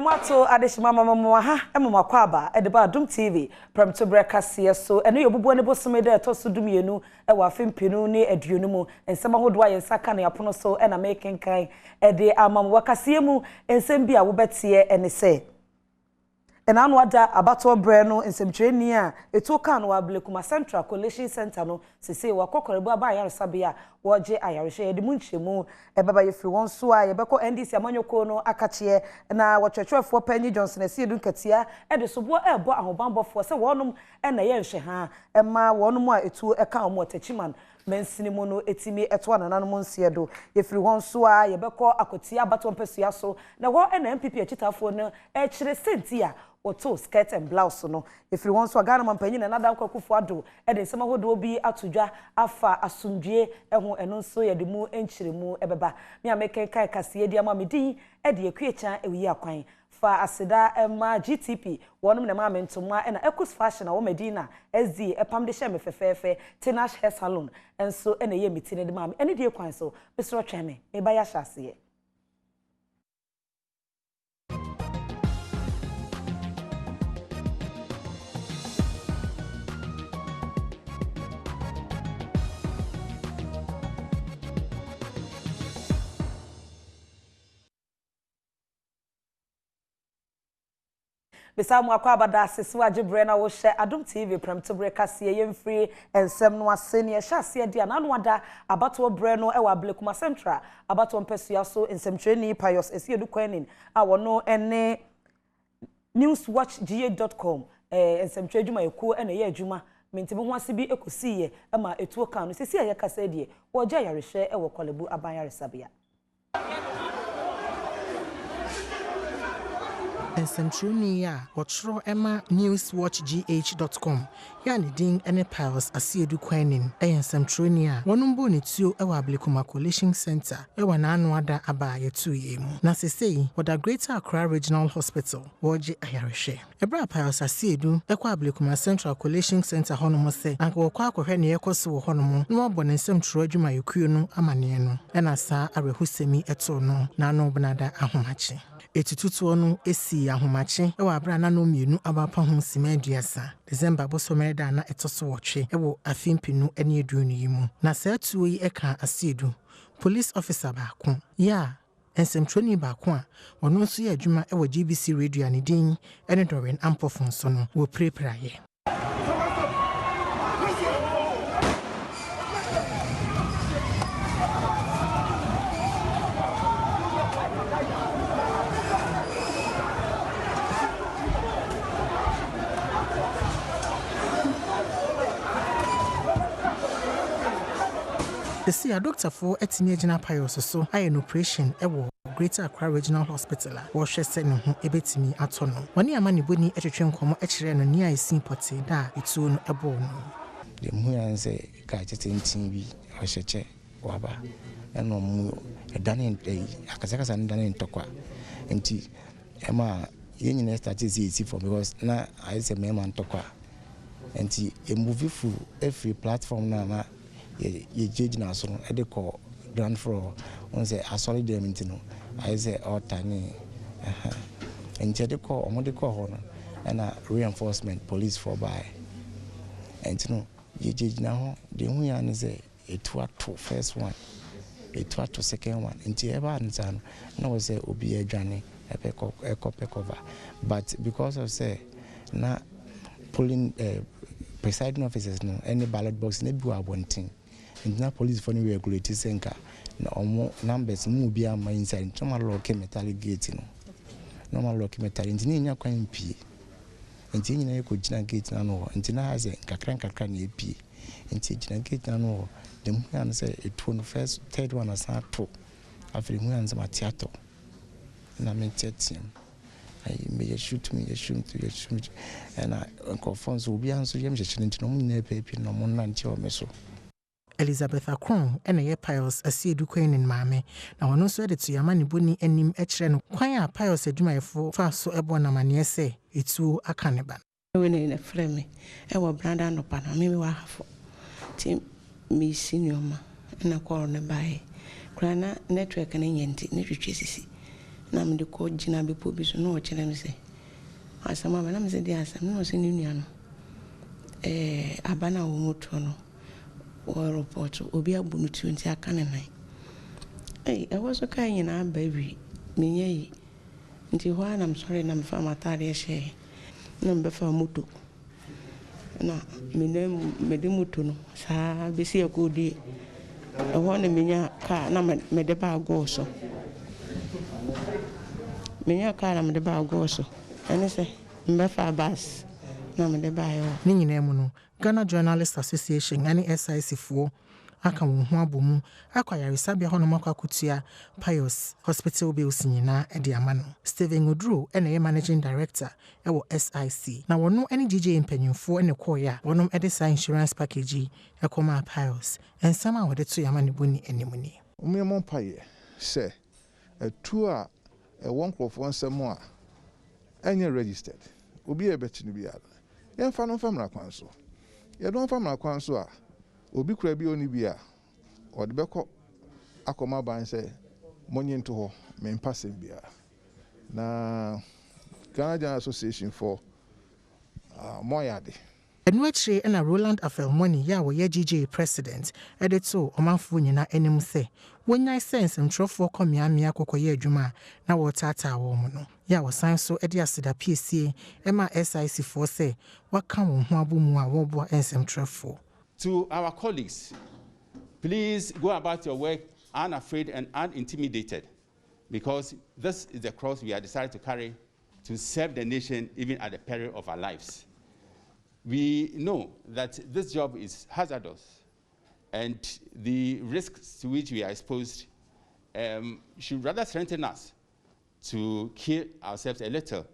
Mato adeshima mama ha emama kwaba edeba Adom TV Premotobre Kasee so eno yobubu ne bosome de to so dumienu e wa fempinu ne aduonu mu ensema hodo aye saka na yapono so e na making kan e de amam wakasee mu ensem bi a wo betie ene se ena anu ada abato bre no ensemtwani a etu ka no ablekuma Central Collection Center no sese wakokorebu aba ayaresabia woje ayareshe de munchemu ebaba yefri won so a yebeko NDC amanyoko no akache na wotwetwefo Penny Johnson esi edu katia e de sobo ebo ahobambofo se wonum na ye nhwe ha ema wonum a etu eka omo tachiman mensini mu no etimi eto anananom nsie do yefri won so a yebeko akotia abato mpesua so na wo na MPP achitafo no e kire senti a oto skirt and blouse no efiri won so agana mampanyi na nada kwakufu ado e de nsema hodo bi atodwa afa asundwie eho eno nso ye de mu enchiremu ebeba me ameke kai Kasee di ama Midday e de akuecha ewi akwan fa aseda ema GTP wonum na ma mentoma e na Ecos Fashion wo Medina SD epam de hye me fefefe Tinash Hair Salon enso e na ye mitine de ma me ene de kwan so besro tweme me ba ya hyase Besamu akwabada asese wajebre na wo hye Adom TV Premotobre Kasee yemfiri ensem no ase ne hyase dia na no ada abato bre no e wa Ablekuma Central abato mpesua so ensemtwani Pius esi edu kwanin a wono ene newswatchga.com ensemtwa adwuma ekuo ene ye adwuma mentibo ho ase bi ekosiye e ma etuo kan no sesi aye Kasee die wo gya yarehwe e wo kolebu aban yaresabia ensemtruni ya wotro ema newswatchga.com ya ne din ene Pius Kasee edu kwanin ensemtruni ya wonumbo ne tuo e wa Ablekuma Collection Center e wa na anu ada aba yetu yemu na sesei woda Greater Accra Regional Hospital woje ayarehwe ebra Pius Kasee edu e kwa Ablekuma Central Collection Center hono se anka wo kwa akohwe ne yekoso wo hono mo no abo ne ensemtro adwuma yekuo no amane no ena sa arehusemi eto no na no bonada ahomache etututu onu esi ahomache e wa abra na no mienu abapa ho simaduasa December bosomere da na etoso wotwe e wo afimpinu ene eduonu yimu na sa tuo yi eka Kasee edu police officer baako ya ensemtroni baako a ono nso ye adwuma e wo GBC radio ani din ene Doreen Ampofon so no wo prepraye the see a doctor for etimi agina Pius so aye no operation e wo Greater Accra Regional Hospital wo hwese ne ho ebetimi ato no woni amane boni etwetwe nkomo e kire no ni ayi sympathy da etuo no ebo no de mu yan se ka chete ntin bi o hyeche waba eno mu edane akasakasa ndane ntokwa nti ema yenyine start is for because na I say me man ntokwa nti e move fu every platform na ye jeji na so e de call grand floor on say asori dem ntino I say all time nti de call omo de call ho no na reinforcement police for by ntino ye jeji na ho de hu ya ne say etu ato first one etu ato second one nti e ba nza no na we say obi adwane e cover but because of say na polling presiding officers no any ballot box na bi wa bontin na police for ni regulate senka na omo numbers mu bi ama inside normal lock metallic gate no normal lock metallic nti nya kwan pie nti nyina ye ko gina gate na no nti na ha se kakran na pie nti gina gate na no dem kan say etu no first third one asa to afiri mu anza matiato na mentetim ai me shoot and I confess obi anso yem hyehyere nti no mu nyina pepe no mu nante o meso Elizabeth Akron ene ye Pius Kasee edu kwanin maame na wono so edetu yamane boni anim e kire no kwan a Pius adwumayefo fa so ebo na mane se etu aka ne ba we ne frame e wo branda no pa na me wa hafo ti mi senior ma na call ne bae krana network na nyenti ne twetwe sisi na me de ko gina be po bi so no o kire me say asama ba na me say dey asam no say ni nua no abana wo moto no o report obi abu no tu nti aka ne nan e was so kan nyina baby me yi nti ho ana I'm sorry na me fa matare she na me fa moto na me de moto no sa be si akodi e ho na menya ka na me de ba go so menya ka na me de ba go so ene se me fa bus na me de ba yo ni nyina mu no Ghana Journalists Association ani SIC fo aka wo ho abomu akwayaresabia hono makwakutua Pius Hospital bills nyina e de ama no Steven Oduro ene ye managing director e wo SIC na wono ene DJ mpanyimfo ene koya wonom e de sa insurance package e koma Pius ensama wo de to yama ne boni animuni umemon paye se tu a won crofo nsem a enye registered obi e beti no biara yen fa no famra kwan so ye don famra kwan so a obi kura bi oni bi a ode beko akoma ban se monye nto ho me mpasem bia na Ghana Journalists Association for moyade Enwechre na Roland Afelmoni ya wo ye GJ president edito omanfo nyina enim se wonyai sense mtrofo komiamia kokoye adwuma na wo tata wo mu no ya wo san so ede aseda PSA ema SIC for se waka wo ho abomu a wo bo ensem trofo. To our colleagues, please go about your work unafraid and unintimidated, because this is the cross we have decided to carry to serve the nation even at the peril of our lives. We know that this job is hazardous, and the risks to which we are exposed should rather strengthen us to kill ourselves a little.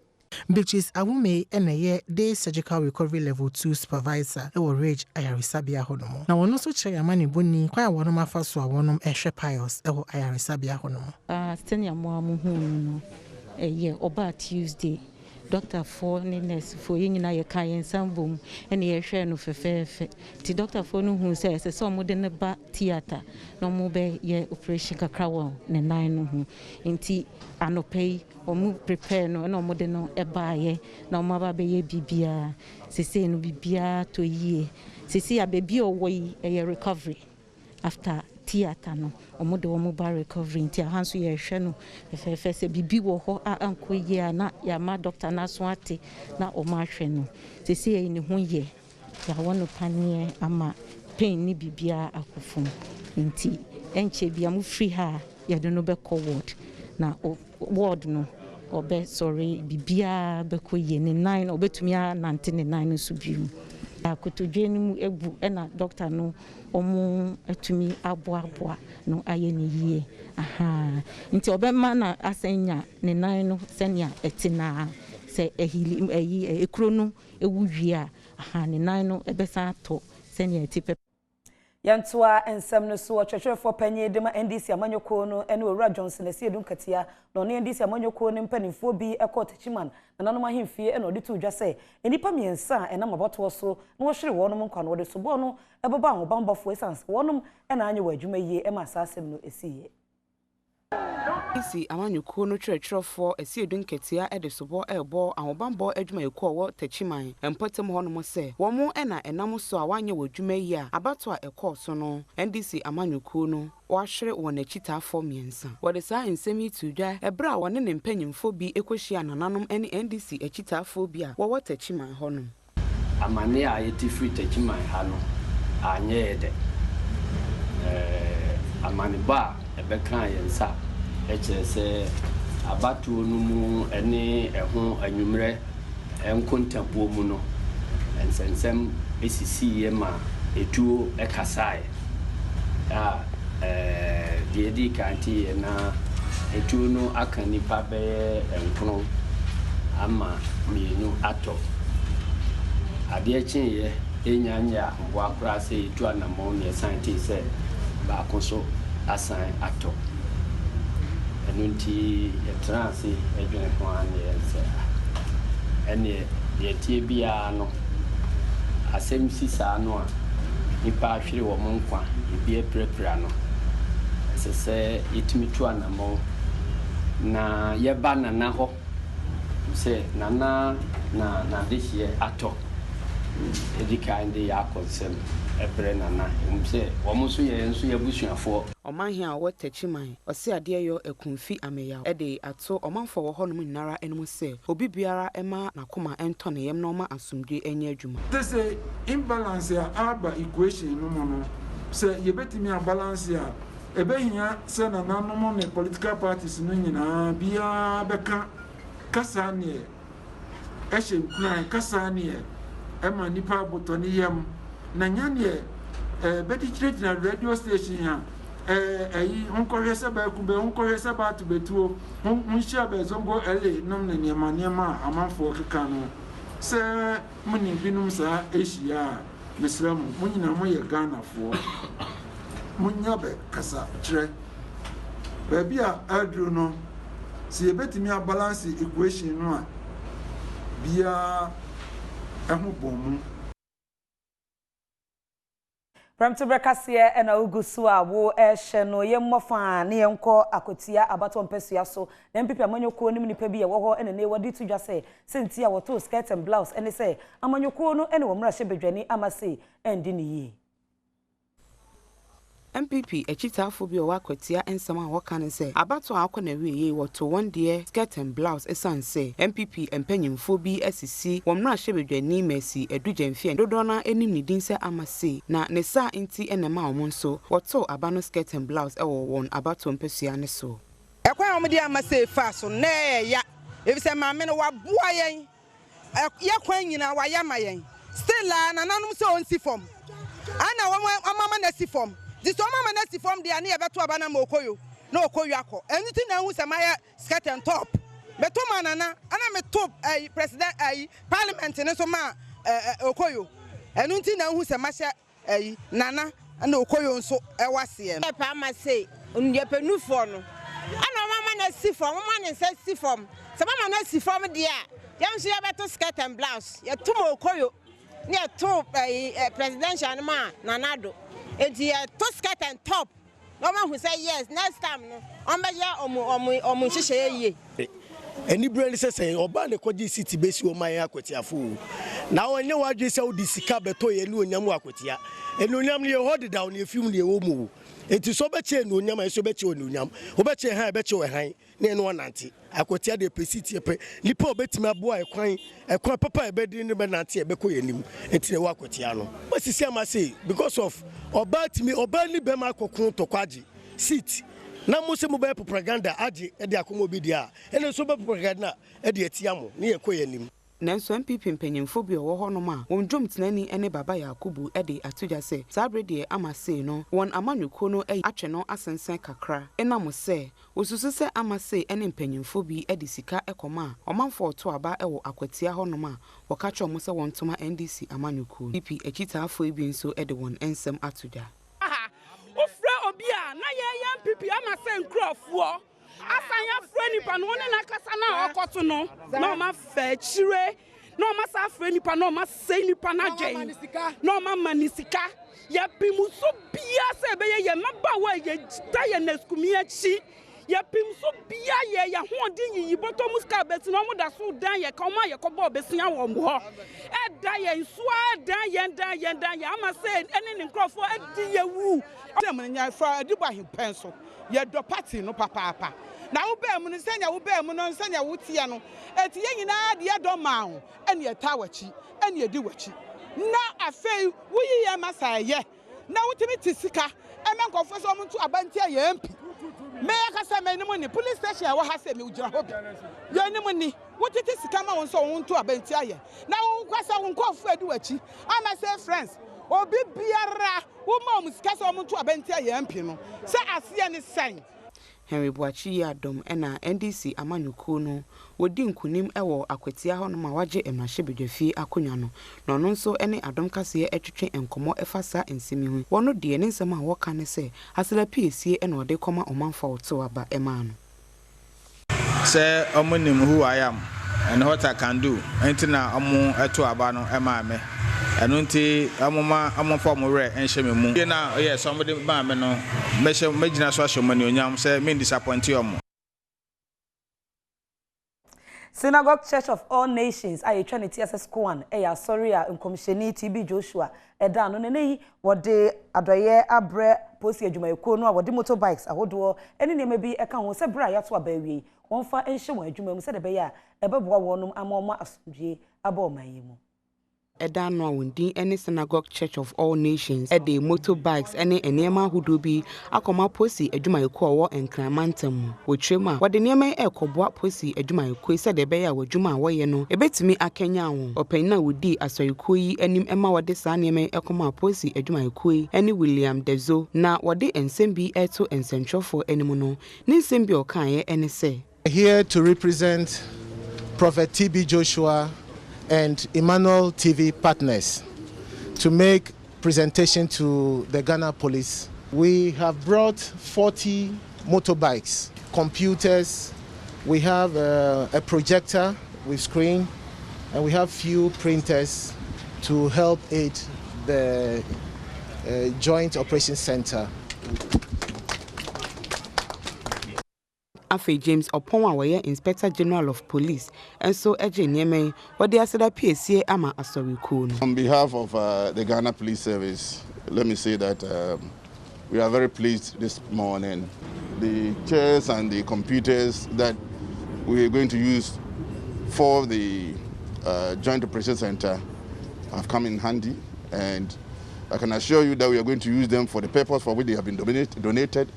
Bitches Awume eneye day surgical recovery level 2 supervisor e wo Rage Ayaresabia honomo. Na wono so che yamani boni kwa wonom afaso a wonom ehwe Pius e wo Ayaresabia honomo. Senior mo amuhu no oba Tuesday doctor for nurse for nyina ye kan ensambom ene ye hwe no fefefe ti doctor for no hu se so mo de ne ba theater no mo be ye operation kakra wo ne nan no hu nti anopei o mu prepare no na mo de no e ba ye na mo ba be ye bibia sese no bibia to yie sese ya baby o wo yi ye recovery after theater no omo de omo ba recovery nti ahanso ye hwe no fefe se bibi wo ho anko ye na ya ma doctor na so ate na omo ahwe no sese ye ni ho ye ya wono panie ama pain ni bibia akofum nti enche bia mu free ha ya de no be ward na ward no obe sorry bibia be ko ye ni 9 obetumi a 99 so biu akotodwe ni mu ebu na doctor no omu atumi aboa no aye ni yie nti obema na asenya ne nan no senia etina se ehili ekro no ewuwie a ne nan no ebesa to senia etipe yantoa ensem no so twetwefo panye de ma NDC amanyoko no ene owura Johnson esi edun katia no ne NDC amanyoko ne mpanimfo bi ekot chiman na nanom ahemfie ene odi to dwa se enipa miensa ena maboto so na wo hwere wonom nkwa no wode so bo no ebeba ahobambofo essence wonom ena anyo wadwuma yie ema asasem no esiye isi amanyoko no twetwefo esi edun katia ede so bo ebo ahobambo adwuma yeko wo tachiman empotem honom se wo mo ena enam so a wanye wadwuma yi a abato a eko so no NDC amanyoko no wahwere won achitafo miensa wode sa ensemi tudwa ebra wone ne mpanyimfo bi ekohia nananom ene NDC achitafo bi a wo tachiman honom amane a yeti free tachiman ha no anye de amane ba ebekran yensa se abatu no mu ene eho anwumre enkontabuo mu no ensensem esisi ye ma etuo ekasae diedi kanti na etuo no aka nipa be enkono ama mienu ato ade chinye enyanya bo akra se etuo anamon ne scientist ba koso asan ato enunti etransi edwene ho ane ense ene yetie bia no asem sisa no a nipa ahwere wo monkwa ebie prepra no sese yetimi tu anamo na yɛba nana hɔ sɛ nana na de hyeɛ atɔ edika inde yɛ akɔnsɛm ɛbrɛ nana sɛ wɔn nso yɛ nso yɛ busuafoɔ ɔmanhia a wɔte chiman ɔse adeɛ yɔ akunfi ameyaw ɛde ato ɔmanfo wɔ hɔ nom nyinara enum sɛ obi biara ɛma nakoma ɛntɔ ne yɛm na ɔma asomdwe ɛnyɛ adwuma this imbalance a aba equation no mo no sɛ yɛbɛtumi a balance a ebehia sɛ nananom ne political parties no nyinaa biara bɛka kasa ne ɛhyɛ nkuran kasa ne ɛma nipa botɔ ne yam na nyane bɛdi kyerɛgyina radio station a ɛyi nkɔhwɛ sɛ baakube nkɔhwɛ sɛ baato betuo nhyia bɛzongo ele nom ne nneɛma a amanfoɔ keka no sɛ mo ne binom saa ahyia a mesrɛ mo nyinaa mo yɛ Ghanafoɔ mo nya bɛ kasa kyerɛ baabi a aduro no sɛ yɛbɛtumi a balance equation no a biara ɛho bɔn mu Premotobre Kasee ena ugusu a wo ehye no yemmofa ne yenko akotia abato mpesua so na mpipi amanyoko nim nipa bi ye wo ho ene ne wadi tudwa se senti a woto skirt and blouse ene se amanyoko no ene wo mra hye bedwani amase endi ne yi MPP echitafo bi owa kwatia ensam a woka ne se abato akona wiye woto one day skirt and blouse esanse MPP empanyimfo bi asisi womra hyebedwani masi edugemfie dodo na enim ni din se amase na ne sa nti enema omon so woto abano skirt and blouse ewo won abato mpesua ne so ekwan omdi amase fa so na ya efise maame no waboa yen yakwan nyina wayama yen still na nanum se onsi fom ana wamama na si fom this woman na si form dia na yebeto abana ma okoyo na okoyo akọ enuti na hu se maya skirt and top beto manana ana me top president parliament ne so ma okoyo enuti na hu se mahye nana na okoyo nso ewase no pa ma say ndepenu no ana mama na si form mama na si form se mama na si form dia yam so yebeto skirt and blouse ye to okoyo ne to presidential ma nanado enti to skirt and top no man who say yes next time no omo hyehyɛ ye eni brand say oba ne koji city besi o man akwatiafo na onye wadwe say odi sika beto ye ni onyam akwatia eni onyam ne hold down ne film ne wo mu enti so beche ni onyam so beche oni onyam obeche han beche we han ne no nanti akwatia de pesiti pe nipa obetimi aboa ekwan papa ebedi ne be nanti ebeko yenim enti ne wa akwatia no wasisi amase because of oba ni be ma kokun to kwaji seat na mose mo be propaganda age e de akomo bi dia ene so be propaganda e de atiamo ne yekoyanim nanso MPP mpanyimfo bi owo honom a won dwom tenani ene baba Yakubu e de atuja se sabrede amase no won amanyuko no atwe no asensen kakra enam se osusu se amase ene mpanyimfo bi e de sika ekoma omanfo to aba e wo akwatia honom a wokacho mo se won toma NDC amanyuko PP echitafo bi nso e de won ensem atuja ofra obi a na ye MPP amase nkrofo asanya freni pa no ne na kasa na okoto no na ma fa chire na ma sa freni pa na ma sei ni pa na dwen na ma manisika ya pimu so bia se be ye maba wa ye ta ye na skumi achi ya pim so bia ye ya hoden yi boto muska beti no mu da so dan ye ka ma ye ko bo besia wo mo ho e da ye nso dan ye ama se ene ne nkrofo adi ye wu dem nya fa adi ba hin penso ye do party no papa na wo be mu no senya wo be mu no senya wo tie no eti ye nyina de Adom ma ho ene eta wachi ene edi wachi na afei wo yi ye masa ye na wo timi tisika eme nkofo so mo ntu abanti ye mpi me akasa me ni mo ni police station wa ha se me ujira hobi ye ni mo ni wo titi sika ma won so won ntu abanti ye na wo kwasa won nkofo edi wachi ama say friends obi biara wo ma mo sika so mo ntu abanti ye mpi no se ase ne san Henry Boachi Adom ena NDC amanyuko no wodi nkunim ewo akwatia ho no ma wage emrahye bedwafie akonwa no no no nso ene Adom Kasee etwetwe enkomo efasa ensemi hu wono de ne nsem a woka ne se asela piesie ena ode koma omanfa woto aba ema no say omonim who I am and what I can do entina omo eto aba no ema me eno nti amomfa mo re enhye me mu na yes somebody ba me no me gina so ahye mo ne onyam say me disappoint you omo Synagogue Church of All Nations aye Trinity SS Kwan sorry a nkomsheni TB Joshua eda no neneyi wode adoye abre posi adwumayeko no a wode motorbikes ahodo ene ne bi eka ho se bra yato abawie wonfa enhye won adwuma mu se de be ya ebeboa wonum amoma asomdwe abomayemu Edano Windin any Synagogue Church of All Nations at the motorbikes any enema hudubi akoma posi ejuma yeko and Cramantum Wichema what the name ekobwa posi ejuma yeko said the beya wajuma wayeno ebetimi akenya won opena wudi asoyikoi enim ema wade sa neme ekoma posi ejuma yeko any William Dezo na wade ensembi eto ensentro for enimono ni nsembi okan any say here to represent Prophet TB Joshua and Emmanuel TV partners to make presentation to the Ghana Police. We have brought 40 motorbikes, computers, we have a projector with screen, and we have few printers to help aid the Joint Operations Center. Afe James Oponwa were Inspector General of Police and so Eje Nieme what they said PSA ama asoriko. On behalf of the Ghana Police Service, let me say that we are very pleased this morning. The chairs and the computers that we are going to use for the Joint Operations Center have come in handy, and I can assure you that we are going to use them for the purpose for which they have been donated,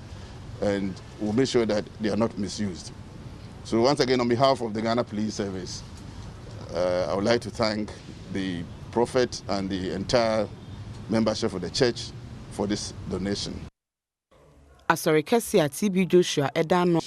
and we'll make sure that they are not misused. So once again, on behalf of the Ghana Police Service, I would like to thank the Prophet and the entire membership of the church for this donation. Asori Kasee TB Joshua Edano.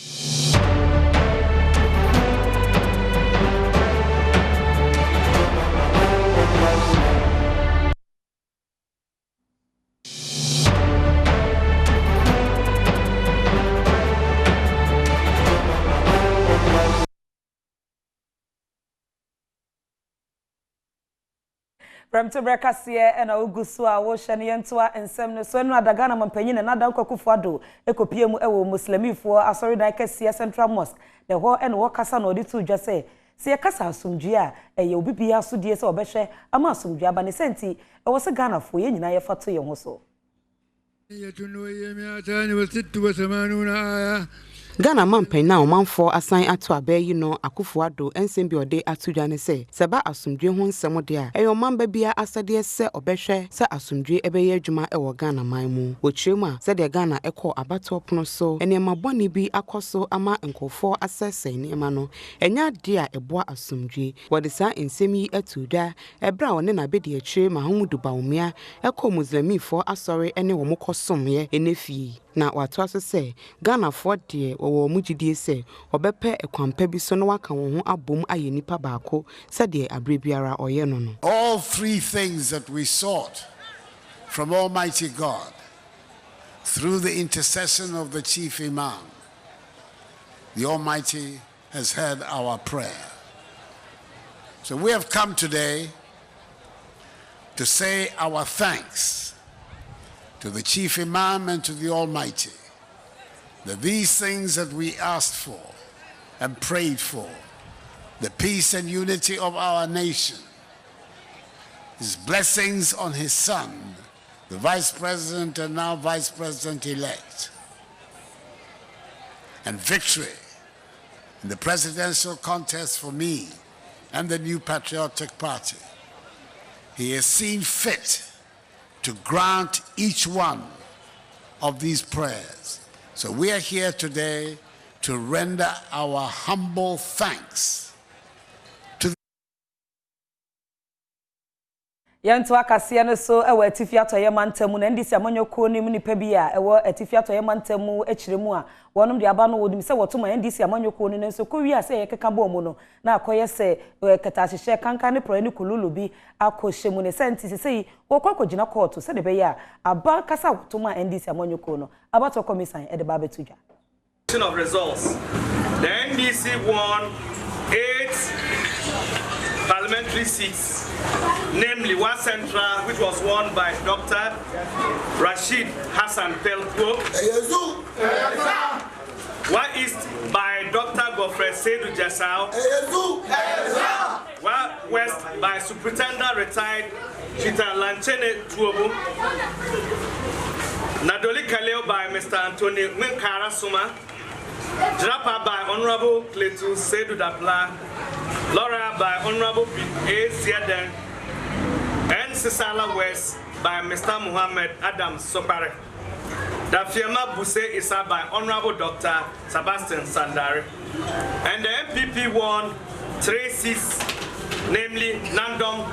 Premotobre Kasee ena ogusu a wo hye ne yentoa ensem ne so enu adagana mampanyi na nada nkwakufu ado ekopie mu ewo muslimifo asori dan Kasee Central Mosque de ho ena wo kasa na odi tu dwa se se kasa asomdwe a eye obibia asodie se obehwe ama asomdwe aba ne senti ewo se Ghana fo ye nyina ye fato ye ho so Ghana mampen na omanfo asan ato abayi no Akufo-Addo ensembi ode atudwa ne se seba asomdwe ho nsem de a eyo mamba bia asade se obehwe se asomdwe ebeye adwuma ewo Ghana manmu wochiremu a se de Ghana ekọ abato pono so enema boni bi akoso ama nkofo asese enema no enya de a eboa asomdwe wode sa ensemi atudwa ebra wone na bedi achire Mahamudu Bawumia ekọ muslimifo asori ene wo mokosomye enefie na watu aso se Ghana for de wo mugidie se obepe ekwampa bi so no waka wo ho abom aye nipa baako se de abrebiara oye no no. All three things that we sought from Almighty God through the intercession of the chief imam, the Almighty has heard our prayer. So we have come today to say our thanks to the chief imam and to the Almighty, that these things that we asked for and prayed for, the peace and unity of our nation, his blessings on his son, the Vice President and now Vice President-elect, and victory in the presidential contest for me and the New Patriotic Party, he has seen fit to grant each one of these prayers. So we are here today to render our humble thanks to Yentoa Kasee no so ewo atifiato ye mantamu na ndisi amanyoko ni mu nipa bi a ewo atifiato ye mantamu echiremu a wonum de aba no wodim se wotoma ndisi amanyoko ni nso ko wi ase ye keka bo mu no na akoye se katahye kankan ne pro ni kululu bi akohye mu ne senti se wokokogina court se de be ya aba kasa wotoma ndisi amanyoko no abato commission e de ba betudwa of results. The NDC won 8 parliamentary seats, namely one central, which was won by Dr. Rashid Hassan Pelko, one east by Dr. Godfrey Seydou Jesao. West by Superintendent Retired Chita Lanchene Tuobu. Nadoli Kaleo by Mr. Anthony Winkara Suma. Drapa by Honorable Cletus Seydou Dapla. Laura by Honorable A. Ziaden. And Sisala West by Mr. Muhammad Adom Sopare. Dafiema Buse Isa by Honorable Dr. Sebastian Sandari. And the MPP won 3 seats, namely Nandom,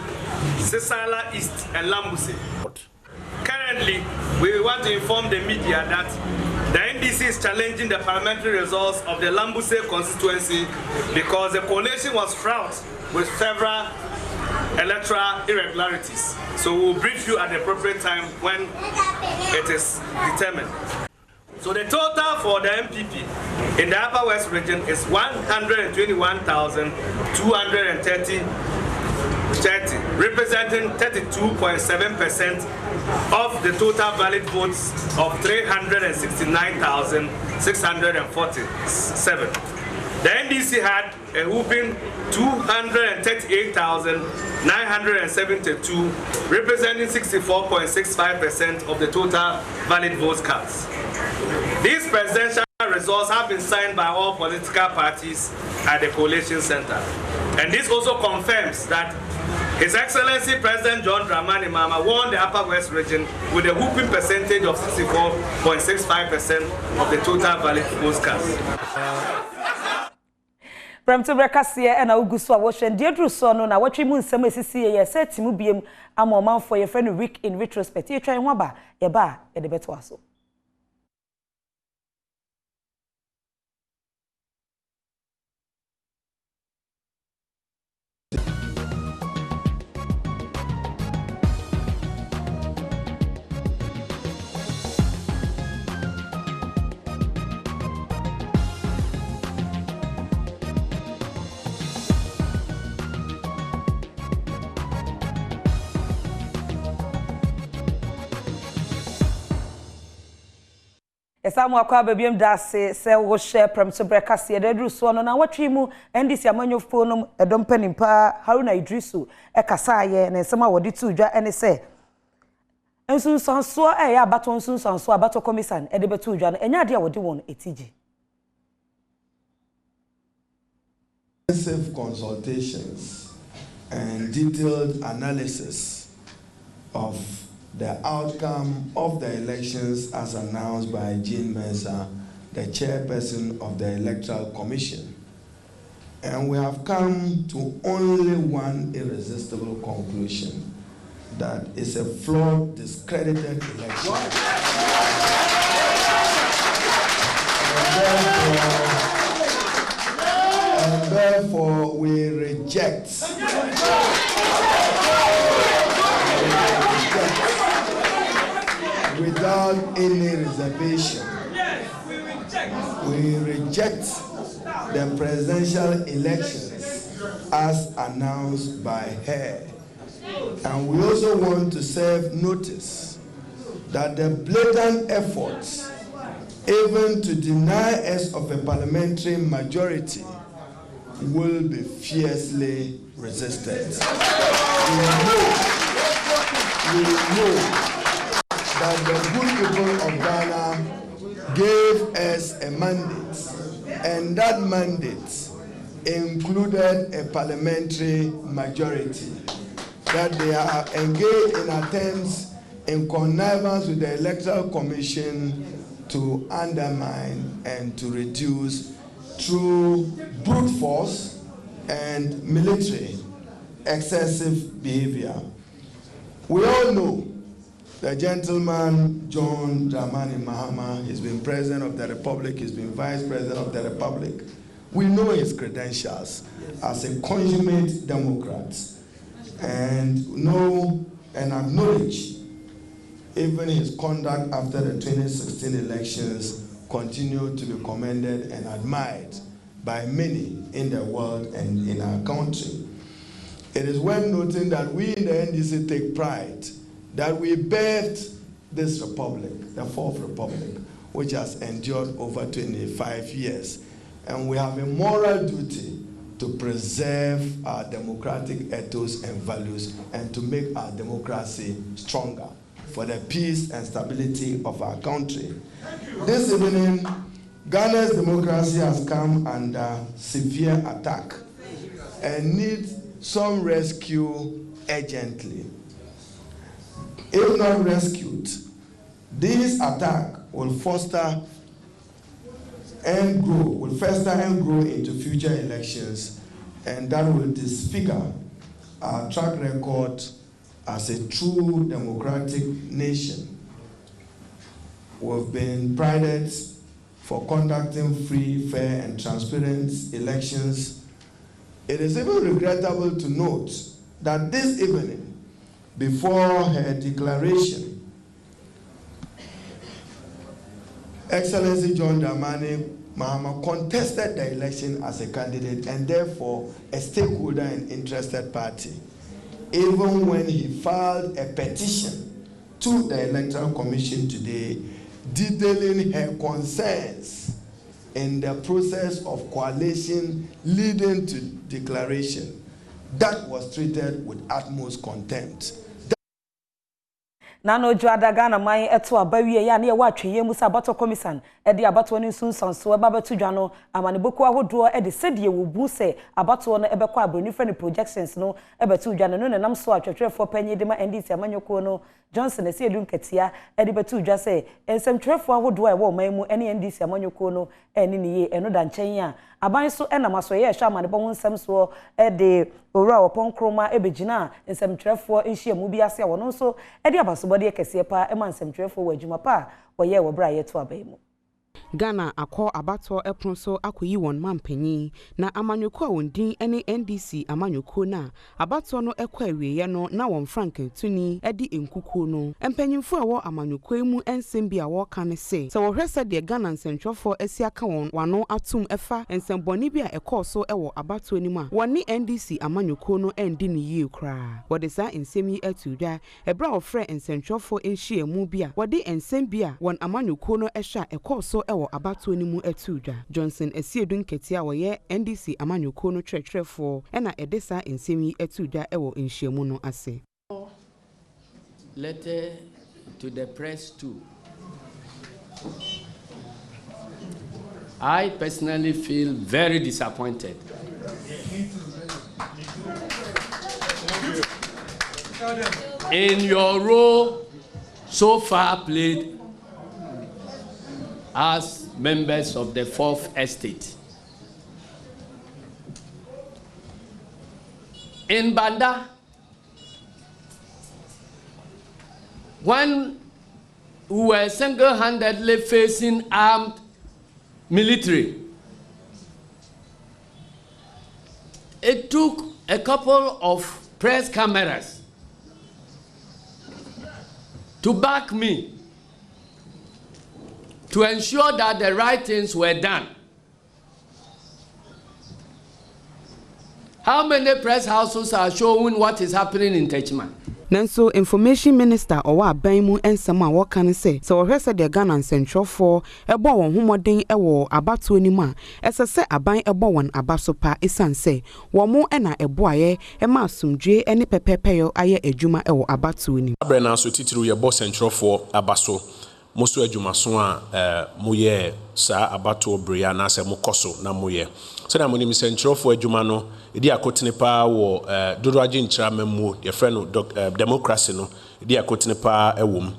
Sisala East, and Lambuse. Currently, we want to inform the media that the NDC is challenging the parliamentary results of the Lambuse constituency because the coalition was fraught with several electoral irregularities. So we'll brief you at the appropriate time when it is determined. So the total for the MPP in the Upper West region is 121,230, representing 32.7% of the total valid votes of 369,647. The NDC had a whooping 238,972, representing 64.65% of the total valid votes cast. These presidential results have been signed by all political parties at the Coalition Center. And this also confirms that His Excellency President John Dramani Mahama won the Upper West region with a whooping percentage of 64.65% of the total valid votes cast. Premotobre Kasee and Augusto Awoshen Diedru Sono na watwi mu nsem esisi ye set mu biem ama omanfo ye friend week in retrospect ye twan waba ye ba ye de beto aso. Esamu akwa babiem dase se wo share Premotobre Kasee Diedru Sono na watwi mu NDC amanyofo nom Adom panimpa Haruna Idrisu kasaye na nsema wodi tu dwa ene se ensunsanso ya abato ensunsanso abato commission de betu dwa no enya de wodi won etiji. Intensive consultations and detailed analysis of the outcome of the elections as announced by Jean Mensah, the chairperson of the Electoral Commission. And we have come to only one irresistible conclusion, that it's a flawed, discredited election. And therefore we reject without any reservation. We reject the presidential elections as announced by her. And we also want to serve notice that the blatant efforts even to deny us of a parliamentary majority will be fiercely resisted. We know that the good people of Ghana gave us a mandate, and that mandate included a parliamentary majority, that they are engaged in attempts in connivance with the Electoral Commission to undermine and to reduce through brute force and military excessive behavior. We all know the gentleman John Dramani Mahama, he's been president of the Republic, he's been vice president of the Republic. We know his credentials as a consummate Democrat, and know and acknowledge even his conduct after the 2016 elections continued to be commended and admired by many in the world and in our country. It is worth noting that we in the NDC take pride that we birthed this republic, the fourth republic, which has endured over 25 years. and we have a moral duty to preserve our democratic ethos and values and to make our democracy stronger for the peace and stability of our country. This evening, Ghana's democracy has come under severe attack and needs some rescue urgently. If not rescued, this attack will foster and grow into future elections, and that will disfigure our track record as a true democratic nation. We've been prided for conducting free, fair, and transparent elections. It is even regrettable to note that this evening, before her declaration, Excellency John Dramani Mahama contested the election as a candidate and therefore a stakeholder in interested party, even when he filed a petition to the Electoral Commission today detailing her concerns in the process of coalition leading to declaration. That was treated with utmost contempt. Nano Joada Ghana mai eto abawie ya na ye watwe musa abato commission e de abato ne sunsanso e baba tudwano amane boku ahodo e de sedie wo bu se abato no e bekọ abroni friend projections no e betu dwane no nenam so atwetwerefo panyi de ma NDC amanyoko no Johnson esi edun ketia e de betu dwa se ensemtwerefo ahodo e wo man mu ene NDC amanyoko no eni ne ye eno da nchen a aban so e na masoye hwa amane bo nsem so e de owura opon kroma e begina ensemtwerefo enhia mu bi ase a wono so e de abasobode kese pa e man ensemtwerefo wo adwuma pa wo ye wo bra ye to abai mu Ghana akọ abato epronso akoyi won mampanyi na amanyoko a wondin ene NDC amanyoko na abato no ekọ awieye no na won Frank Tuni edi enkukuo no empanyimfo a wo amanyoko emu ensem bi a wo ka ne se wo hwese de Ghana nsentwofo asi aka won wano atum efa ensemboni bi a ekọ so ewo abato ni mu a woni NDC amanyoko no endi ne yie kra wo de sa ensem yi atudwa ebra wo frɛ nsentwofo enhie mu bi a wo de ensem bi a won amanyoko no ehwa ekọ so ewo abato ni mu atudwa Johnson esiedun ketia wo ye NDC amanyoko no twetwerefo ena edesa ensemi atudwa ewo nhyiamu no ase. Letter to the press too. I personally feel very disappointed. In your role so far played as members of the Fourth Estate. In Banda, when we were single-handedly facing armed military, it took a couple of press cameras to back me to ensure that the right things were done. How many press houses are showing what is happening in Techman? Nanso information minister owa aban mu ensam a woka ne se wo hwese de Ghana nsentwofo ebo won homoden ewo abato ni mu a esese aban ebo won abaso pa esanse wo mo na eboaye e ma asumdwe ene pepepeyo aye adwuma ewo abato ni abre na so titiru ye bo nsentwofo abaso moso adwuma so a moye sa abato bria na se mokoso na moye se na monim nsentwofo adwuma no edi akotene pa wo dodoaje nchira mamu ye frɛ no democracy no edi akotene pa ewom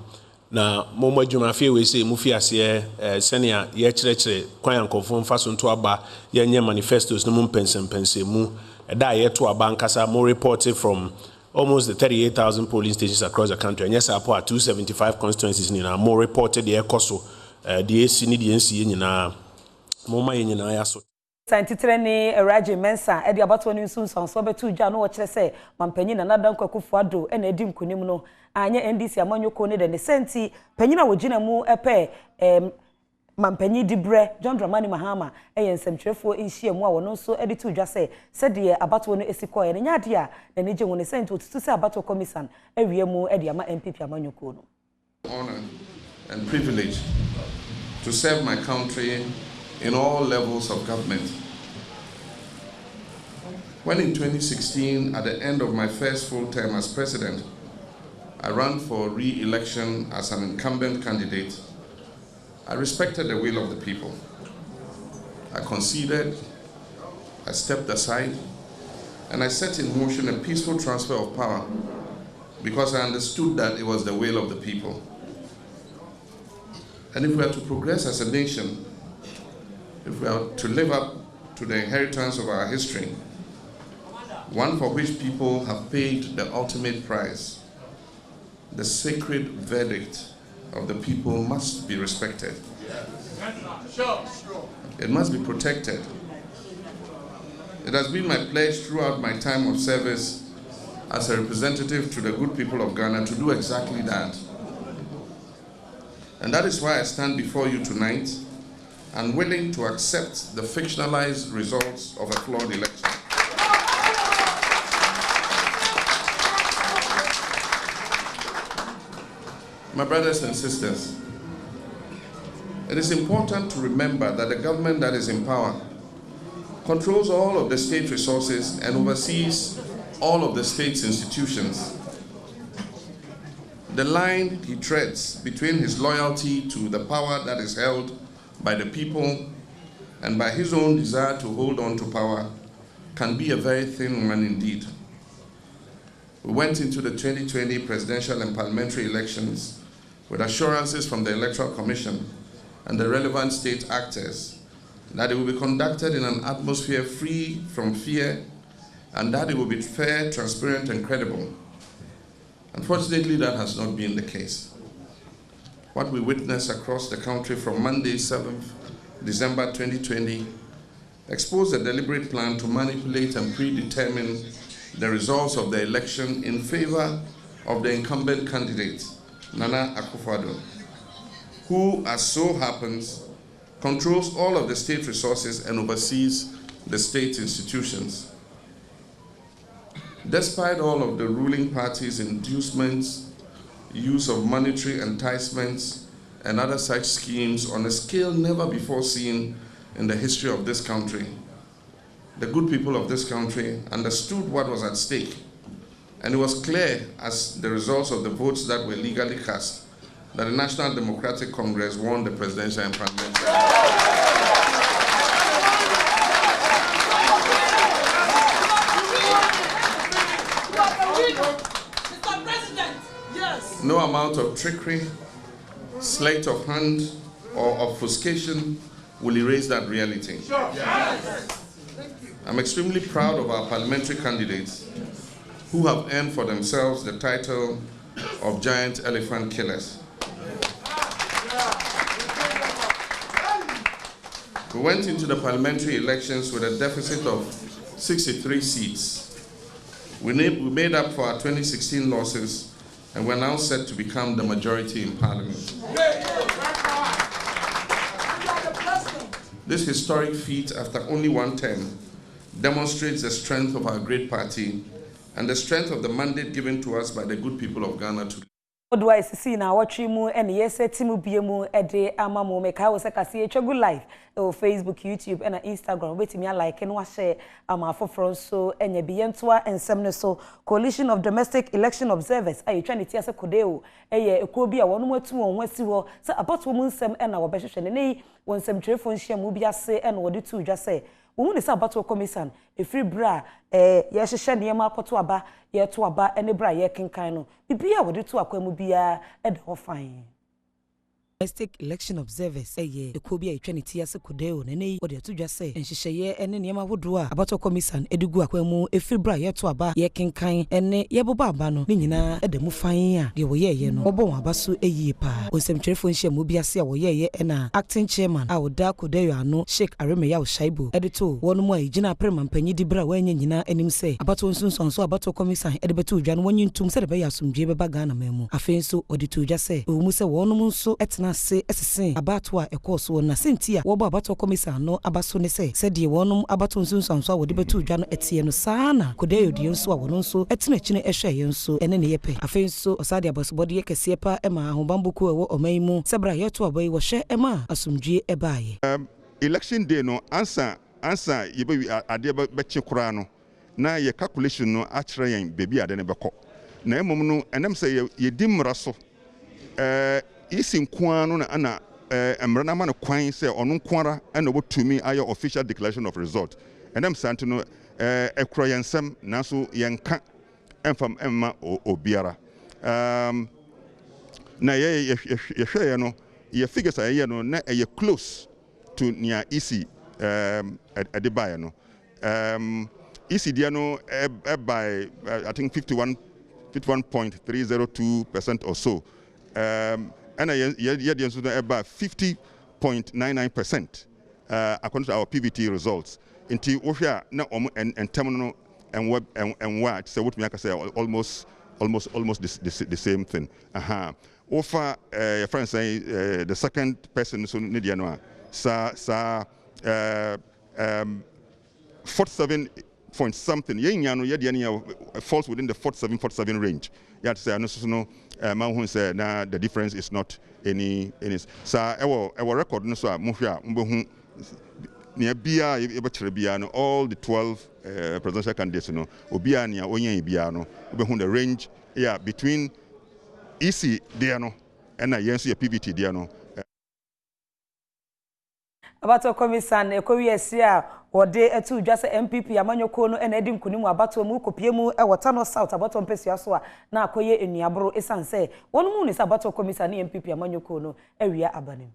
na momo adwuma fie we se mu fiase senia ye kyerɛkyerɛ kwan yankofo mfa so nto aba ye nye manifestos no mu mpensempense mu eda ye to aba nkasa mo reported from almost the 38,000 polling stations across the country. And yes, I put 275 constituencies in more reported the ECOSO, the AC, the NC, in a Moma in Yaso. Santitreni Raji Mensa, Eddie Abato Soon, so betu Jano, what say, Mampenina, and Adam Kokufuado, and Edim Kunimno, Anya NDC, Amanyo Kone, and the Senti, Penina Wajina Mu, Epe, Mampenyi Dibre, John Dramani Mahama, and some trefo in Shia Mwa, no so editu just say, said the Abato no Esiko, and Yadia, the Nijan when they sent to say Abato Commission, every more Ediama MPP Amanyo Kono. Honor and privilege to serve my country in all levels of government. When in 2016, at the end of my first full term as president, I ran for re-election as an incumbent candidate, I respected the will of the people. I conceded, I stepped aside, and I set in motion a peaceful transfer of power because I understood that it was the will of the people. And if we are to progress as a nation, if we are to live up to the inheritance of our history, one for which people have paid the ultimate price, the sacred verdict of the people must be respected. It must be protected. It has been my pledge throughout my time of service as a representative to the good people of Ghana to do exactly that. And that is why I stand before you tonight, unwilling to accept the fictionalized results of a flawed election. My brothers and sisters, it is important to remember that the government that is in power controls all of the state resources and oversees all of the state's institutions. The line he treads between his loyalty to the power that is held by the people and by his own desire to hold on to power can be a very thin one indeed. We went into the 2020 presidential and parliamentary elections with assurances from the Electoral Commission and the relevant state actors that it will be conducted in an atmosphere free from fear and that it will be fair, transparent, and credible. Unfortunately, that has not been the case. What we witnessed across the country from Monday, 7th December 2020, exposed a deliberate plan to manipulate and predetermine the results of the election in favor of the incumbent candidate, Nana Akufo-Addo, who, as so happens, controls all of the state resources and oversees the state institutions. Despite all of the ruling party's inducements, use of monetary enticements, and other such schemes on a scale never before seen in the history of this country, the good people of this country understood what was at stake. And it was clear as the results of the votes that were legally cast that the National Democratic Congress won the presidential and parliamentary. Mr. President, yes. No amount of trickery, sleight of hand, or obfuscation will erase that reality. Sure. Yes. I'm extremely proud of our parliamentary candidates who have earned for themselves the title of giant elephant killers. We went into the parliamentary elections with a deficit of 63 seats. We made up for our 2016 losses, and we're now set to become the majority in parliament. This historic feat, after only one term, demonstrates the strength of our great party and the strength of the mandate given to us by the good people of Ghana to do I see now watching mu and yes timu biemu ede ama mo meka wo se kase etwagu live o Facebook, YouTube and Instagram wetimi like and wa share ama foforo so enya biyentoa ensem ne so Coalition of Domestic Election Observers ayi twa ne ti ase kodeo eye ekuo bi a wono matu won wasi ho se abato mu nsem na wo behwehwe ne nei won nsem twefo nhia mu bi ase na wo de tu dwa se wo ne se abato commission efri bra ye hyehye ne ma akoto aba ye to aba ene bra ye kenkan no bibia wo de to akwamu bia e de ho fan. Domestic Election Observers eye ekobi a etwane ti ase kodeo ne nei wo de to dwa se enhyehye ene ne ma wodo a abato commission edigu akwamu efri bra ye to aba ye kenkan ene ye boba aba no ne nyina e de mu fan a de wo ye no obo won aba so eyie pa onsem twefo nhia mu bi ase a wo ye na acting chairman a woda kodeo ano Sheikh Aremeya Shaibu edito wonu mu a igina premampanyi di bra wa nyina anim se abato nsunson so abato commission e de betu dwa no wonyintum se de be yasomdwe be ba Ghana memu afen so odito dwa se o mu se wonu mu so etena se esese abato a ekoso na sentia wo ba abato commission no abaso ne se de wonu abato nsunson so a wode betu dwa no etie no sana kodeo die nso a wono nso etena chine ehwe ye nso ene ne yepe afen so osade abasobode ye kese pa ema ahobambuku ewo omaimu sebra yeto abai wo hye ema asomdwe ebaye. election day no answer yebe ade be chekura no na ye calculation no akere yen bebi ade ne beko na emom no enem se ye dimra so isi nkoa no na ana emra na ma no kwan se ono nkoara na obotumi aye official declaration of result enem santo no ekro yensem na so yenka emfam emma obiara na ye hweye no ye figures aye no na ye close to near EC Adibaye no EC dia no by I think 51.302% or so and ye so about 50.99% according to our PVT results into ohia na and terminal and web and what so what me can say almost the same thing offer friends say the second person so need no 47 point something falls within the 47 range. You have to say no man who say na the difference is not any so our record no so mohwa mbehu ne bia e be bia no all the 12 presidential candidates no obia ne onyan bia no behu the range between EC there no and yenso PVT there no abato komisan ekowiesi a wode etu dwase MPP amanyoko no ena edi nkunimu abato mu kopiemu e wota no south abato mpesua so a na akoye enuabro esanse wonu mu ne sa abato komisan ne MPP amanyoko no awia abanim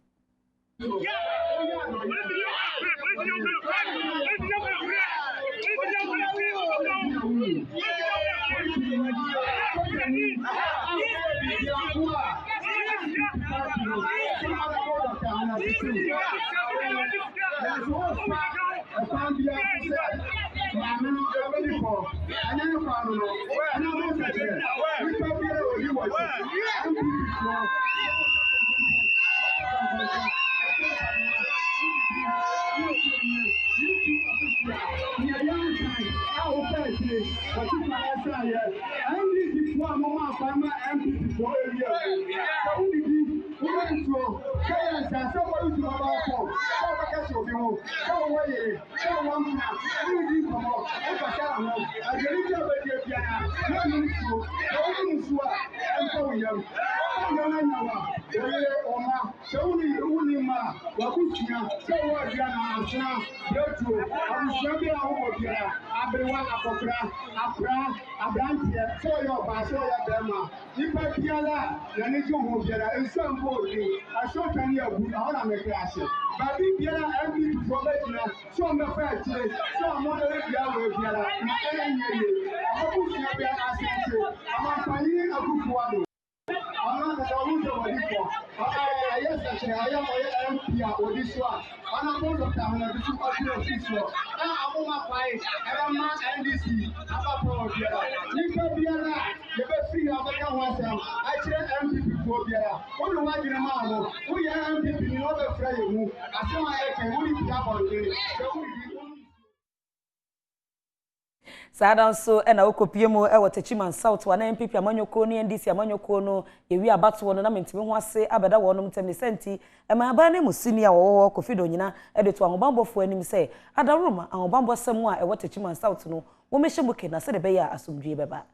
Sada so ena okopiemu e wotachiman south wa na MPP amanyoko no NDC amanyoko no yewi abato no na mentime ho ase abeda wonom temne senti e ma aba na musini a wo kofido nyina e de to ahobambofo anim se adaroma ahobambo sem a e wotachiman south no wo mehye muke na se de be ya asomdwe beba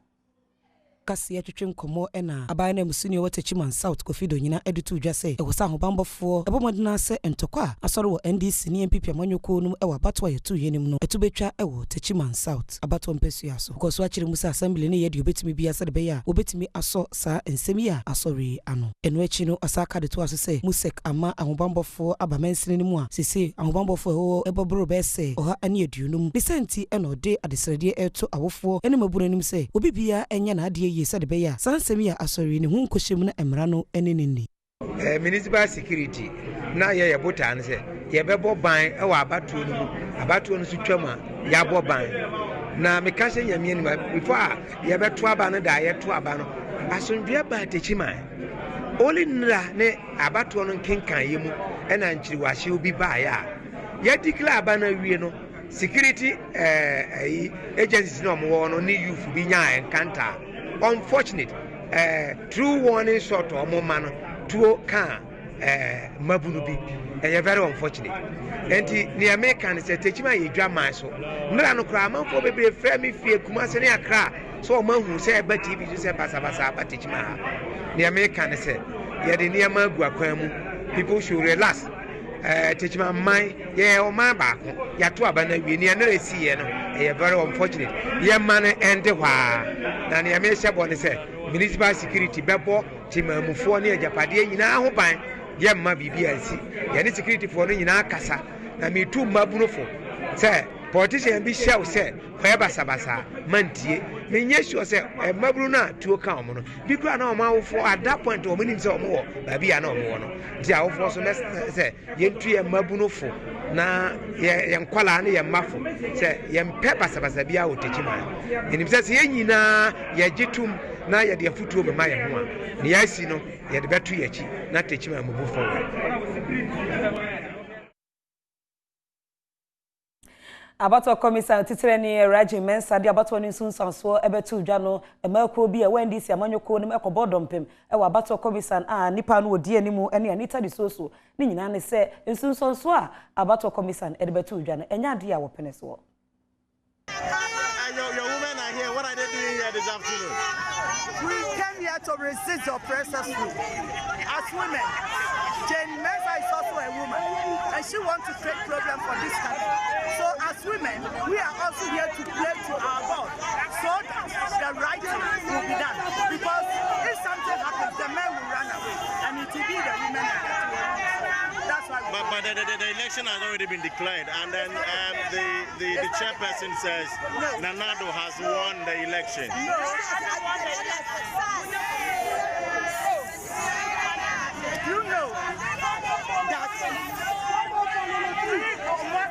Kasee twetwe nkomo ena aban na musuni wotachiman south kofido nyina edutu dwase e wosa ahobambofo ebomodena se entokwa asore wo NDC ne MPP amanyoko no e wabato yetu yenim no etubetwa e wo tachiman south abato mpesua so koso akire musa assembly ne yedi obetimi bia se de be ya obetimi aso sa ensemi a asore ano eno echi no asaka de to aso se musek ama ahobambofo abamensene ne mu a sese ahobambofo ho ebobro be se oha ane aduonum bisenti eno de adesrede eto awofo ene mabunanim se obibia enya na ade said beya sansemi ya asori ni hu nkohyem na emra no eneneni municipal security na ye yebota an se ye bebo ban e wa abatuo no so twama ya bo ban na meka hye nyame ni before ye beto aba no da ye to aba no asondua ba techiman oli nra ne abatuo no nkenkan ye mu ena nkyiri wa hye obi ba ya ye declare aba na wie no security agencies no mo no ni youth bi nya encounter unfortunate true warning shot or more man to can mabunu bi very unfortunate enti ne American say techima ye dwaman so mra no kra amanfo bebre frɛ me fie Kumase ne Accra so o mahu say ba TV so say basa ba techima ne American say ye de ne ma agu akwan mu people should relax techima man ye o man ba ko ya to aba na wie ne na resi ye no very unfortunate ye man ende hwa na ne American bo ne say municipal security bebo timamufo ne ajapade nyina ho ban ye ma bibia nsi ye ne security for no nyina kasa na me tu mabunofo say politician bi show say kwa basa mantie me nye sure say mabunu na tuo ka omo no bi kura na omo awofo at that point omo nim say omo wo ba bia na omo wo no ti awofo so say ye ntu ye mabunofo na ye nkwala na ye mafo say ye mpe basa bia wo techima nim say ye nyina ye gitum na ye de afutuo be ma ye ho a ne yasi no ye de beto ye chi na techima mu forward. Abato Commissioner Titireni Raji Mensa di abato ni sunsanso ebetu dwa no emako bi e wendi si amanyoko nim ekobodompem e wa abato Commissioner nipa no odi animu ene anita di soso ni nyina ne se sunsanso a abato Commissioner ebetu dwa no enya de a wo pene so. Your women are here. What are they doing here this afternoon? We came here to resist oppressors as women. Jane Mensa is also a woman, and she wants to create problem for this country. So as women, we are also here to play to our God, so that the right thing will be done. Because if something happens, the men will run away, and it will be the women that get away. That's why. But the election has already been declared, and then the chairperson says Nanado has won the election. No. You know that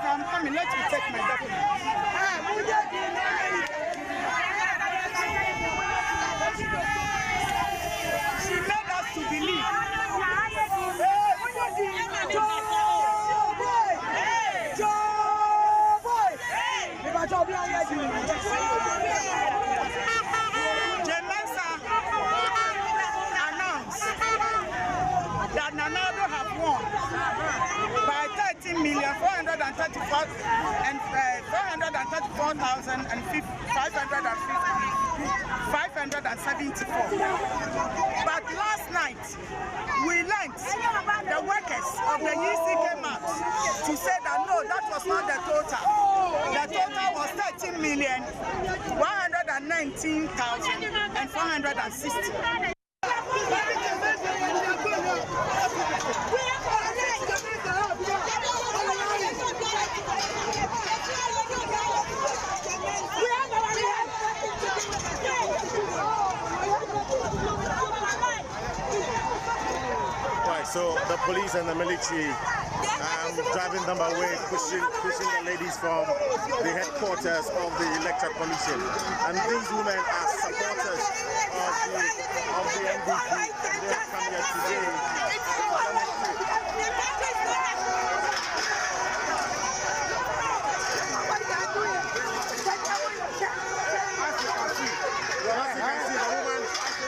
I'm coming, let me take my document. She made us to believe. That Nanado have won by 13,434,574. But last night we learned the workers of the UC came out to say that no, that was not the total. The total was 13,119,460. So the police and the military driving them away, pushing the ladies from the headquarters of the Electoral Commission. And these women are supporters of the NDP. They have come here today.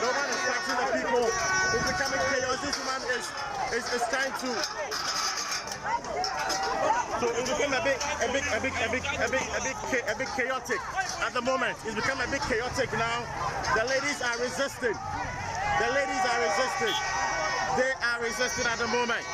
The woman is fighting the people. It's becoming chaos. This woman is trying to. So it became a bit chaotic at the moment. It's become a bit chaotic now. The ladies are resisting. They are resisting at the moment.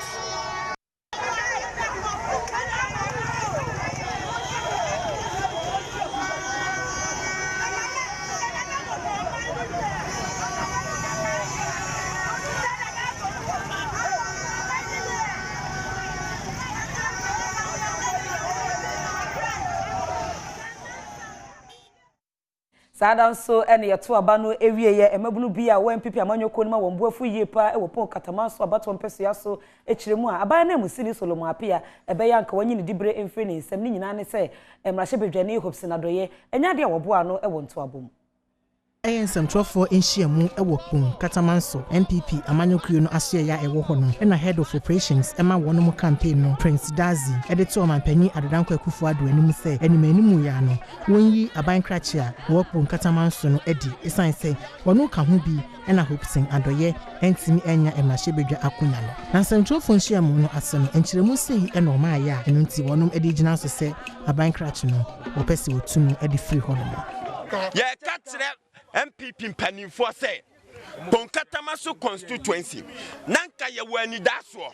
Sada nso ene yeto aba no ewieye emabunu bi a wan pipi amanyoko no ma won boafu yie pa e wo pon katamanso abato mpeso yaso ekiremu a aba na musili Solomon apia ebe ya nka wanyi ne dibre emfre ne nsem ni nyina ne se emrahye bedwane hopes na doye enya de a wo boa no e wo nto abom ensem trofo enhyiamu ewo Pon Katamanso MPP amanyokrio no ahye ya ewo ho no na head of operations ema wono campaign no Prince Dazi edito omanpanyi Adodankwa Akufo-Addo anim se animanimu ya no wonyi abankrachi a wo Pon Katamanso no edi esan se wono ka ho bi na Hopsin Adoye entimi enya emahye akunya no na nsem trofo enhyiamu no asem enchiremu sei e no ma ya enu nti wonom edi gina so se abankrachi no opesi wotunu edi free ho no ye katsere MPP mpanimfo se Pon Katamanso constituency nanka ye wani daso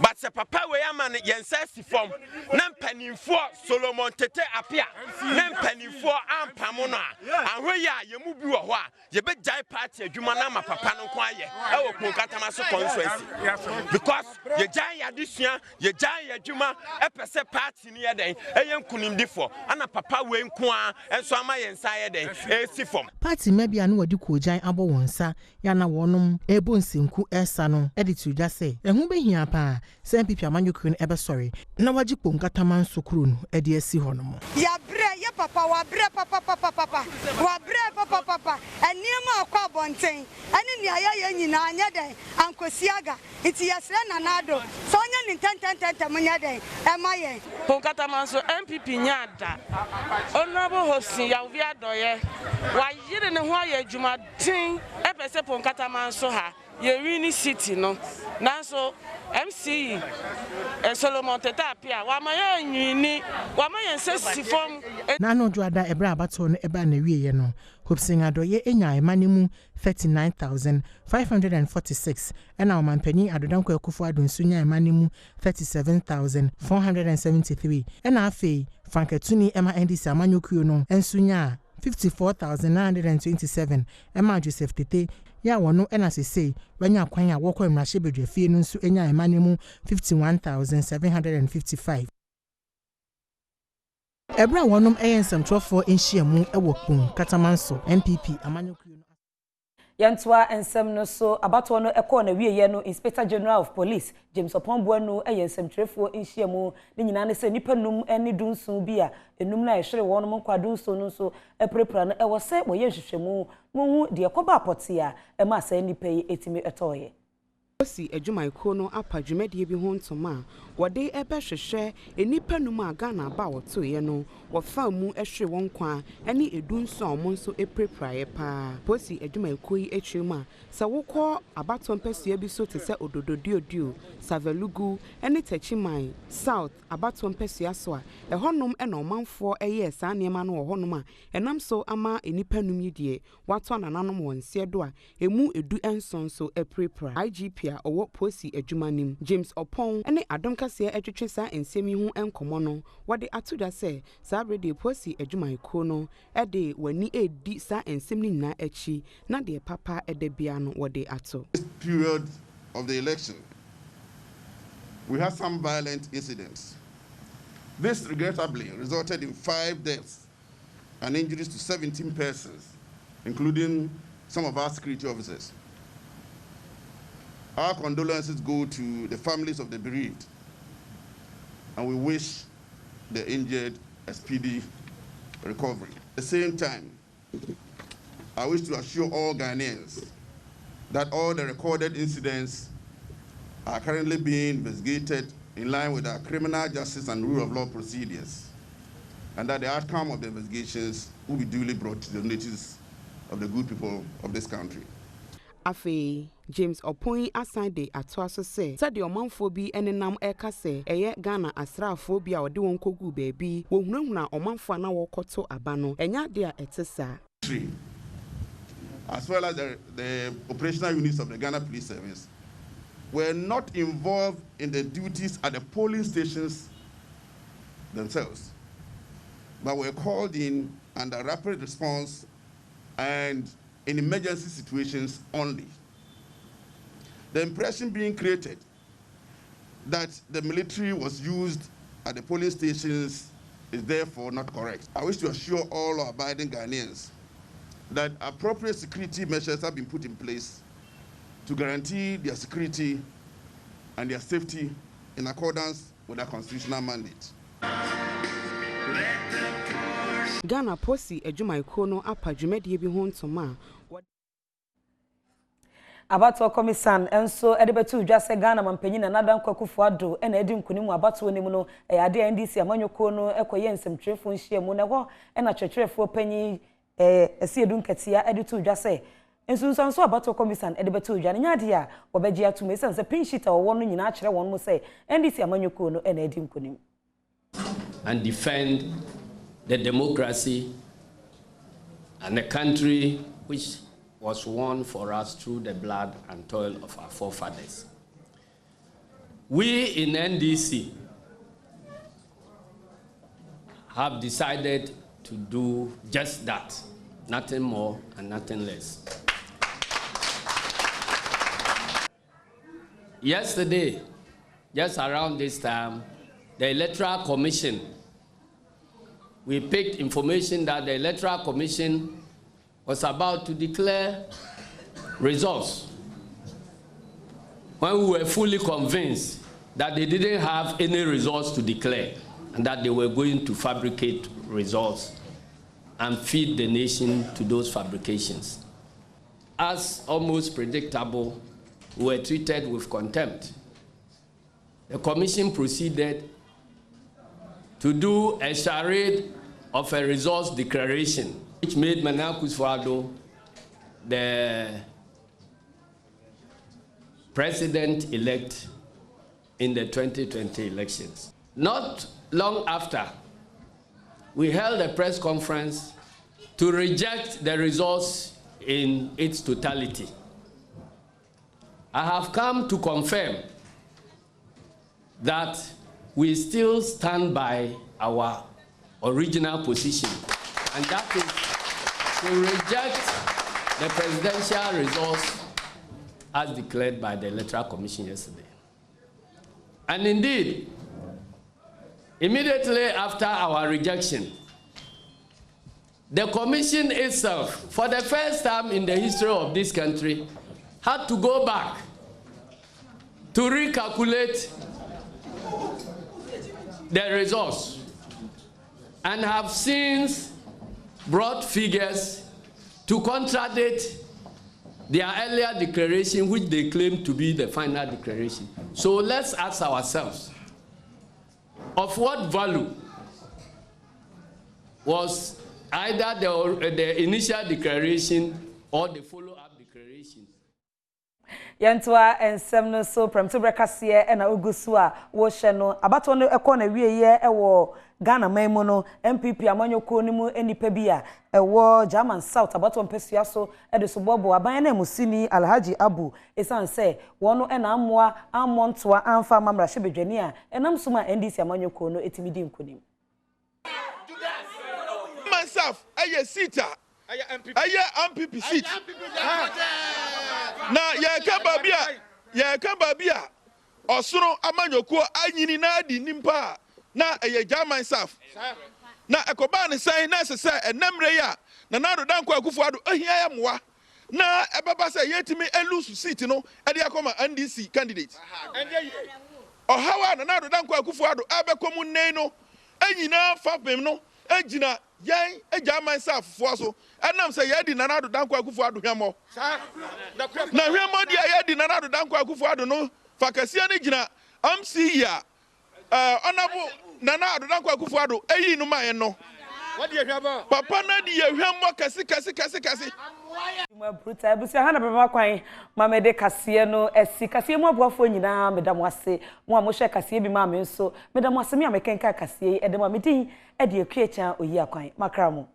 but se papa we amane yensa sifom na mpanimfo Solomon Tete apia na mpanimfo ampamo no ahwe ya ye mu bi wo ho a ye be jai party adwuma na ma papa no kwa ye e wo Pon Katamanso constituency because ye jai adesua ye jai adwuma e pese party ni ye den e ye nkunimdifo ana papa we nko a enso ama yensa ye den e sifom party mabia no wadi kojan abo wonsa ya na wonom ebo nsinku esa no editu dwa se ehu behia pa se MPP amanyokru no ebe sorry na wagi Pon Katamanso kru no edi asi honom ya bre ya papa wa bre papa wa bre papa eniema akwa bonten ani ni aya nyina anya den ankosiaga iti yesre na nado so nya ni tententente munya den emaye Pon Katamanso MPP nyada honorable Hopsin Adoye wa yire ne ho aye adwuma tin epese Pon Katamanso ha ye wini city no nanso MCE Solomon Tete apia wa maye nwini wa maye sesifom na no dwada ebra abato no eba na wiye no Hopsin Adoye enya emanemu 39,546 ena omanpanyi Adodankwa Akufo-Addo nsunya emanemu 37,473 ena afei Franketuni ema NDC amanyokrio no ensunya 54,927 ema Joseph Tete ya wono ena sese wanya kwan ya wokọ mmrahye bedwafie no nso enya emanemu 51,755 ebra wonom ensem trofo enhyiamu ewo Pon Katamanso MPP amanyokrio no Yantwa ensem no so abato no ekọ na wieye no Inspector General of Police James Oponbuanu ensem trefo enhyiamu ne nyina ne se nipa num eni dunsun bi a enum na ehwere wonom nkwadunso no so eprepra no ewo se boye hwehwemu munhu de ekoba apoti a ema sa nipa yi etimi etoye Osi adwumayko no apadwumadie bi ho ntoma wode ebe hwehwe enipa num a Ghana ba wotoye no wofa mu ehwe won kwa ene edunso omonso eprepraye pa posi adwumayko yi etwem a sa wokọ abaton pesua bi so te se odododio Savelugu ene Tachiman South abaton pesua so a ehonum ena omanfo eye sa niema no ohonum a enam so ama enipa num yidie wato nananom wonse do a emu edu enson so eprepra IGP owo posi adwumanim James Opon ene Adom Kasee etwetwe sa ensemi hu enkomo no wode atoda se sa brede posi adwumayko no ede wani edi sa ensemi nyina echi na de papa ede bia no wode ato. This period of the election we had some violent incidents. This regrettably resulted in 5 deaths and injuries to 17 persons, including some of our security officers. Our condolences go to the families of the bereaved, and we wish the injured a speedy recovery. At the same time, I wish to assure all Ghanaians that all the recorded incidents are currently being investigated in line with our criminal justice and rule of law procedures, and that the outcome of the investigations will be duly brought to the notice of the good people of this country. Afi James Opon aside de atoaso se said the omanfo bi enenam eka se eye Ghana asrafo bi a ode won kogu baabi wo hunahuna omanfo na wokoto aba no enya de a etesa as well as the operational units of the Ghana Police Service were not involved in the duties at the polling stations themselves, but were called in under rapid response and in emergency situations only. The impression being created that the military was used at the polling stations is therefore not correct. I wish to assure all our abiding Ghanaians that appropriate security measures have been put in place to guarantee their security and their safety in accordance with our constitutional mandate. Let the Ghana Posi adwumayɛkuo no apa dwumadie bi ho ntoma Abato komisan enso edebetu udwa se Ghana mampanyi na nadan kwakufu ado ena edi nkunimu abato onimu no ade NDC amanyoko no ekoye nsemtwefo nhyiamu na ho ena twetwerefo panyi esiedu nkatia editu udwa se enso nso abato komisan edebetu udwa nyade a obeji atuma sense pinshita wo no nyina akere won mo se NDC amanyoko no ena edi nkunimu and defend the democracy and the country which was won for us through the blood and toil of our forefathers. We in NDC have decided to do just that, nothing more and nothing less. Yesterday, just around this time, the Electoral Commission, we picked information that the Electoral Commission was about to declare results when we were fully convinced that they didn't have any results to declare and that they were going to fabricate results and feed the nation to those fabrications. As almost predictable, we were treated with contempt. The commission proceeded to do a charade of a results declaration which made Nana Akufo-Addo the president-elect in the 2020 elections. Not long after, we held a press conference to reject the results in its totality. I have come to confirm that we still stand by our original position, and that is to reject the presidential results as declared by the Electoral Commission yesterday. And indeed, immediately after our rejection, the Commission itself, for the first time in the history of this country, had to go back to recalculate the results and have since brought figures to contradict their earlier declaration, which they claim to be the final declaration. So let's ask ourselves, of what value was either the initial declaration or the follow-up declaration? Yentwa ensem no so Premotobre Kasee ena ogusu a wo hye no abato no ekọ na wieye ewo Ghana maimu no MPP amanyoko ni mu enipa bi a ewo German South abato mpesua so ede so bobo aban na musini Alhaji Abu esan se wono ena amoa amontoa amfa mamra hyebedwani a enam so ma NDC amanyoko no etimidi nkonim myself aye sita aye MPP seat na ye ka babia osoro amanyoko anyini na adi nimpa na eye German South na ekoba ne san na sese enemre ya na nado danko Akufo-Addo ahia ya moa na ebaba se yetimi elusu seat no e de akoma NDC candidate ohawa na nado danko Akufo-Addo abekomu nei no anyina fapem no agina yan German South fo so enam se yedi na nado danko Akufo-Addo hwemo na hwemo dia yedi na nado danko Akufo-Addo no fakase ne gina MC ya honorable Nana Adom Akufo-Addo eyi no maye no papa na di ehwemo kasi mo bruta ebusia hana beba kwan mamede Kasee no esi Kasee mo aboafo nyina medam ase mo a mo hwe Kasee bi ma me nso medam ase me a mekenka Kasee edem a medin e de akuacha oyi akwan makramo